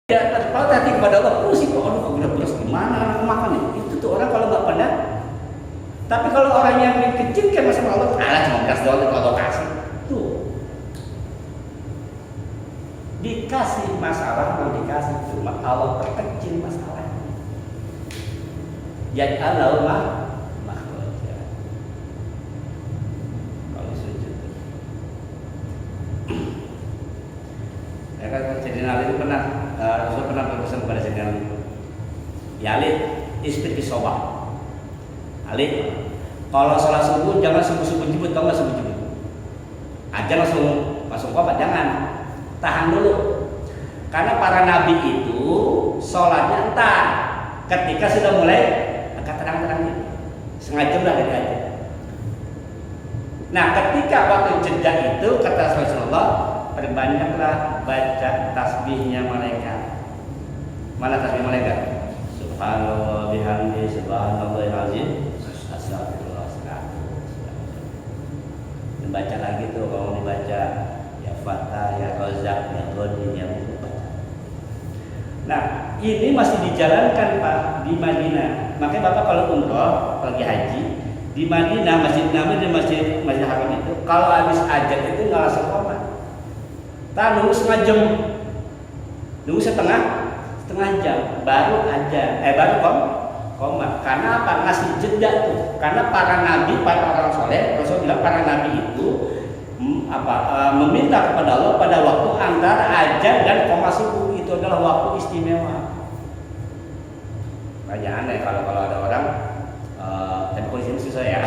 Ya, kalau hati kepada Allah pusing, aduh kok udah pulas gimana aku makan nih? Itu tuh orang kalau nggak pandang. Tapi kalau orang yang dikecilkan sama Allah, cuma beras doang itu Allah kasih. Tuh, dikasih masalah, mau dikasih cuma Allah perkecil masalah. Jadi Allah makhraja. Kalau sujud, ya kan Sayyidina Ali itu Rasul pernah berpesan kepada Sayyidina Ali, ya Ali, istri sobat. Ali, kalau sholat subuh jangan subuh jebut, tau nggak subuh jebut? Aja langsung komat, jangan, tahan dulu. Karena para nabi itu sholatnya entar ketika sudah mulai agak terang-terang gitu, setengah jam lah dari aja. Nah, ketika waktu jeda itu kata Rasulullah, perbanyaklah baca tasbihnya malaikat. Mana tasbih malaikat? Subhanallah bihamdi subhanallahil azim. Astagfirullah. Dibaca lagi tuh kalau dibaca ya Fatah, ya Razak, ya Ghani, ya baca. Nah, ini masih dijalankan Pak di Madinah. Makanya Bapak kalau umroh, lagi haji di Madinah, Masjid Nabawi dan Masjid Haram itu kalau habis ajat itu nggak langsung komat. Nunggu setengah jam, nunggu setengah jam baru baru komat. Karena apa? Ngasih jeda tuh. Karena para nabi, para orang soleh, Rasul bilang para nabi itu meminta kepada Allah pada waktu antara azan dan qomat subuh, itu adalah waktu istimewa. Banyak aneh kalau ada orang, tapi kondisi ini susah ya.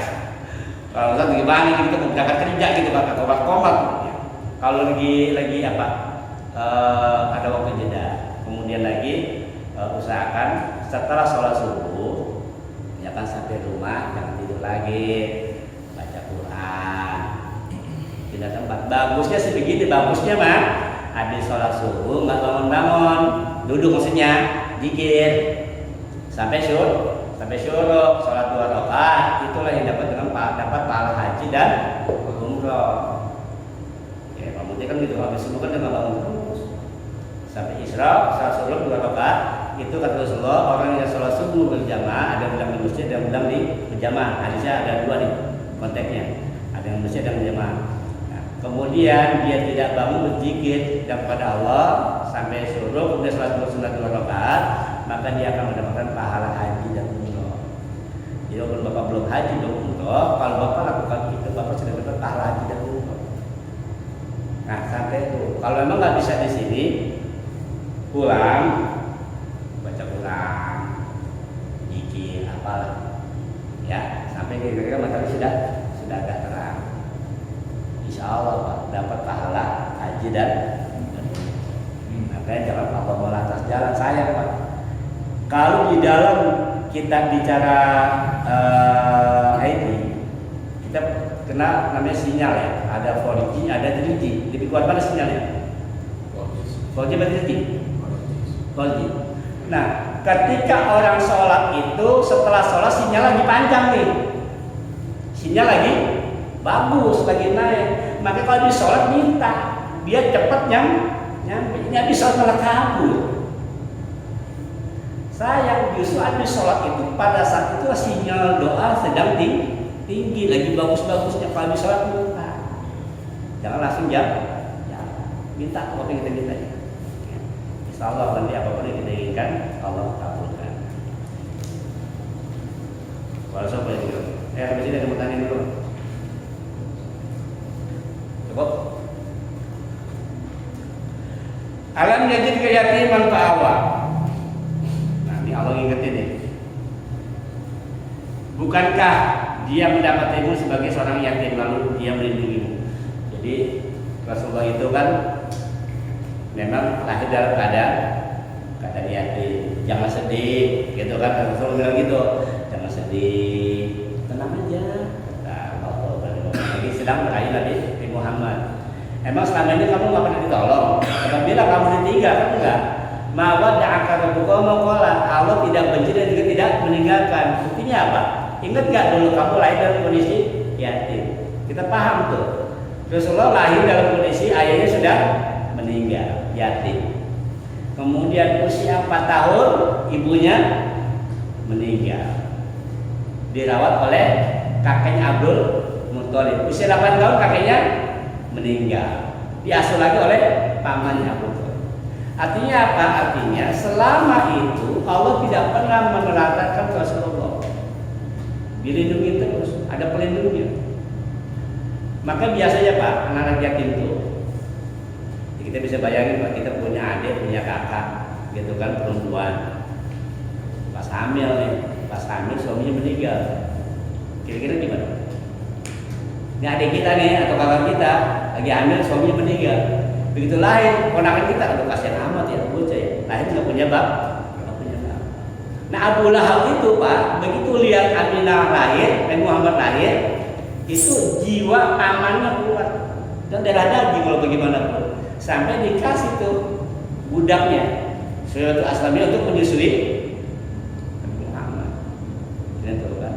Kalau misalnya gimana gitu mau berangkat kerja gitu kata komat. Kalau lagi ada waktu jeda, kemudian lagi usahakan setelah sholat subuh, ya kan sampai rumah jangan tidur lagi, baca Quran, pindah tempat. Bagusnya sebegini, bagusnya mah habis sholat subuh nggak bangun, duduk maksudnya, zikir sampai syuruk, sholat 2 rakaat, itulah yang dapat pahala haji dan umroh. Kan gitu, habis subuh kan nggak bangun terus sampai Isra, sholat subuh 2 rakaat. Itu kata Rasulullah, orang yang sholat subuh berjamaah, ada yang bilang di masjid, ada yang bilang di berjamaah. Hadisnya ada 2 nih konteksnya, ada yang masjid, ada yang berjamaah. Nah, kemudian dia tidak bangun berzikir kepada Allah sampai subuh, kemudian sholat 2 rakaat, maka dia akan mendapatkan pahala haji dan umroh. Jadi kalau Bapak belum haji belum umroh, kalau Bapak lakukan itu, Bapak sudah dapat pahala haji dan umroh. Nah, sampai itu. Kalau memang nggak bisa di sini, pulang, baca Quran, zikir, apalah, ya, sampai kira-kira matahari sudah agak terang. Insya Allah Pak, dapat pahala haji dan makanya jangan apa mau lantas jalan saya Pak. Kalau di dalam kita bicara IT, kita kena namanya sinyal ya, ada 4G, ada 3G. Lebih kuat mana sinyalnya? 4G atau 3G? 4G. Nah, ketika orang sholat itu setelah sholat sinyal lagi panjang nih, sinyal lagi bagus, lagi naik. Maka kalau di sholat minta biar cepat nyampe, nggak bisa malah kabur. Sayang justru habis sholat itu pada saat itu sinyal doa sedang tinggi, lagi bagus-bagusnya. Kalau di sholat minta, jangan langsung minta apa yang kita minta. Insya Allah nanti apapun yang kita inginkan Allah kabulkan. Kalau siapa yang bilang, habis ini ada pertanyaan dulu. Cukup. Alam yajid yatiman fa'awa. Nah, ini Allah ingetin nih. Bukankah dia mendapat ilmu sebagai seorang yatim lalu dia melindungimu? Jadi Rasulullah itu kan memang lahir dalam keadaan yatim. Jangan sedih, gitu kan? Rasulullah bilang gitu. Jangan sedih, tenang aja. Kata Allah lagi sedang meraih Nabi Muhammad. Emang selama ini kamu nggak pernah ditolong? Jangan bilang kamu ditinggal, kan enggak? Mawada'aka rabbuka wa qala. Allah tidak benci dan juga tidak meninggalkan. Buktinya apa? Ingat gak dulu kamu lahir dalam kondisi yatim? Kita paham tuh. Rasulullah lahir dalam kondisi ayahnya sudah meninggal, yatim. Kemudian usia 4 tahun ibunya meninggal. Dirawat oleh kakeknya Abdul Muthalib. Usia 8 tahun kakeknya meninggal. Diasuh lagi oleh pamannya Abu Thalib. Artinya apa? Artinya selama itu Allah tidak pernah menelantarkan Rasulullah. Dilindungi terus, ada pelindungnya. Maka biasanya Pak, anak-anak yatim itu kita bisa bayangin Pak, kita punya adik, punya kakak, gitu kan, perempuan. Pas hamil nih, pas hamil suaminya meninggal. Kira-kira gimana? Ini adik kita nih atau kakak kita lagi hamil, suaminya meninggal. Begitu lahir, ponakan kita, aduh kasihan amat ya, bocah ya. Lahir nggak punya bapak, nggak punya bapak. Nah Abu Lahab itu Pak, begitu lihat Aminah lahir, Muhammad lahir, itu jiwa amannya keluar dan darah daging kalau bagaimanapun. Sampai dikasih tuh budaknya suatu aslamnya untuk menyusui Muhammad. Kan?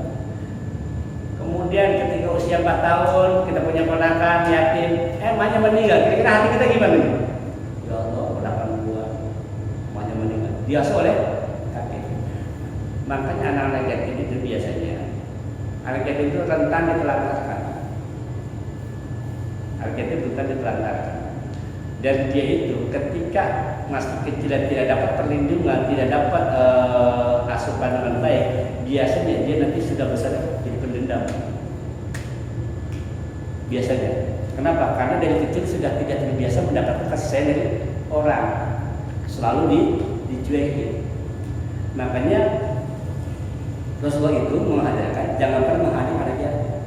Kemudian ketika usia 4 tahun kita punya ponakan yatim, emaknya meninggal. Kira-kira hati kita gimana? Ya Allah, ponakan gua emaknya meninggal. Diasuh oleh kakek. Makanya anak-anak yatim itu biasanya anak yatim itu rentan ditelantarkan. Anak yatim rentan ditelantarkan. Dan dia itu ketika masih kecil dan tidak dapat perlindungan, tidak dapat asupan dengan baik, biasanya dia nanti sudah besar jadi pendendam. Biasanya. Kenapa? Karena dari kecil sudah tidak terbiasa mendapatkan kasih sayang dari orang, selalu dicuekin. Makanya Rasulullah itu mengajarkan jangan pernah menghadap anak yatim.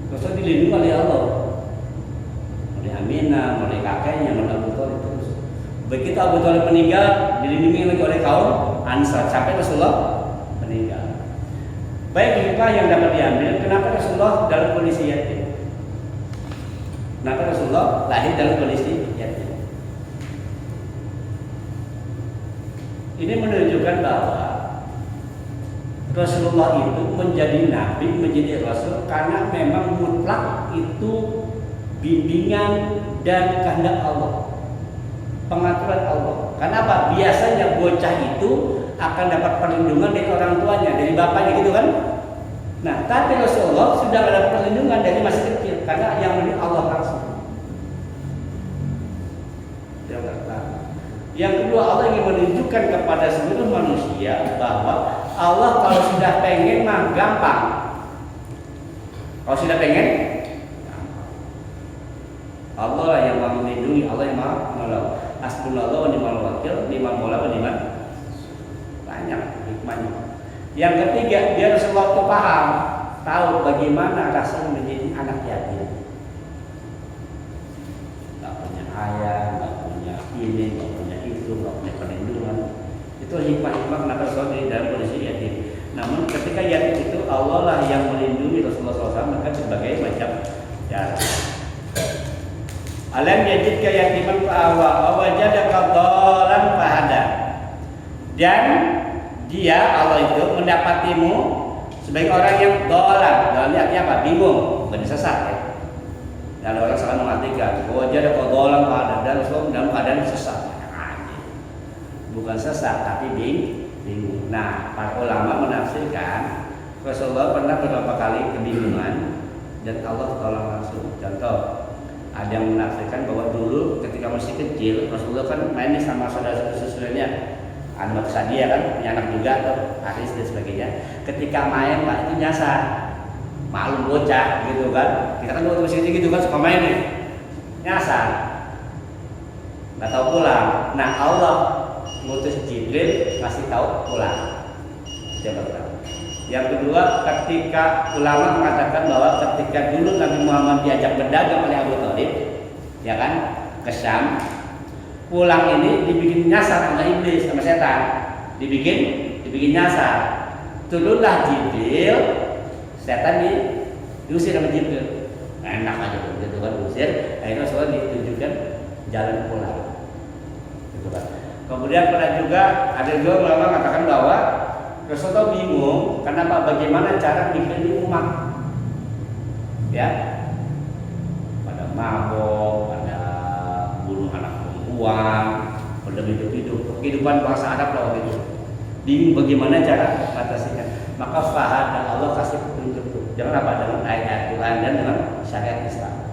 Rasul dilindungi oleh Allah. Oleh Aminah, oleh kakeknya, oleh Abu Thalib terus. Begitu Abu Thalib meninggal, dilindungi lagi oleh kaum Ansar sampai Rasulullah meninggal. Baik hikmah yang dapat diambil, kenapa Rasulullah dalam kondisi yatim? Kenapa Rasulullah lahir dalam kondisi yatim? Ini menunjukkan bahwa Rasulullah itu menjadi nabi, menjadi rasul karena memang mutlak itu bimbingan dan kehendak Allah, pengaturan Allah. Karena apa? Biasanya bocah itu akan dapat perlindungan dari orang tuanya, dari bapaknya gitu kan. Nah, tapi Rasulullah sudah ada perlindungan dari masih kecil karena yang mendidik Allah langsung. Yang kedua, Allah ingin menunjukkan kepada seluruh manusia bahwa Allah kalau sudah pengen mah gampang. Kalau sudah pengen, Allah lah yang mau melindungi, Allah yang mau menolong. Hasbunallah wa ni'mal wakil, ni'mal maula wa ni'mal. Banyak hikmahnya. Yang ketiga, dia Rasulullah itu paham, tahu bagaimana rasanya menjadi anak yatim. Gak punya ayah, gak punya ini, gak punya itu, gak punya perlindungan. Itu hikmah-hikmah kenapa Rasulullah di dalam kondisi yatim. Namun ketika yatim itu Allah lah yang melindungi Rasulullah SAW maka berbagai macam cara. Alam yajidka yatiman fa'awa wajadaka dhalan fahada. Dan dia Allah itu mendapatimu sebagai orang yang dhalan. Dhalan artinya apa? Bingung, bukan sesat ya. Dan orang salah mengartikan wajadaka dhalan fahada dan Rasulullah dalam keadaan sesat. Bukan sesat tapi bingung. Nah, para ulama menafsirkan Rasulullah pernah beberapa kali kebingungan dan Allah tolong langsung. Contoh, ada yang menafsirkan bahwa dulu ketika masih kecil Rasulullah kan main sama saudara-saudaranya, anak Sadia kan punya anak juga atau Haris dan sebagainya. Ketika main Pak itu nyasar, maklum bocah gitu kan. Kita kan waktu masih kecil gitu kan suka main nih, nyasar, nggak tahu pulang. Nah Allah ngutus Jibril ngasih tahu pulang. Yang kedua, ketika ulama mengatakan bahwa ketika dulu Nabi Muhammad diajak berdagang oleh Abu Thalib, ya kan, ke Syam, pulang ini dibikin nyasar sama iblis, sama setan, dibikin nyasar. Turunlah Jibril, setan diusir sama Jibril. Enak aja gitu kan, diusir. Akhirnya Rasulullah ditunjukkan jalan pulang. Gitu kan. Kemudian pernah juga ada juga ulama mengatakan bahwa Rasulullah bingung kenapa bagaimana cara mendidik umat, ya, pada mabok, pada bunuh anak perempuan, pada hidup-hidup kehidupan bangsa Arab lah waktu itu. Bingung bagaimana cara mengatasinya. Maka fahad dan Allah kasih petunjuk tuh. Jangan apa dengan ayat Quran dan dengan syariat Islam.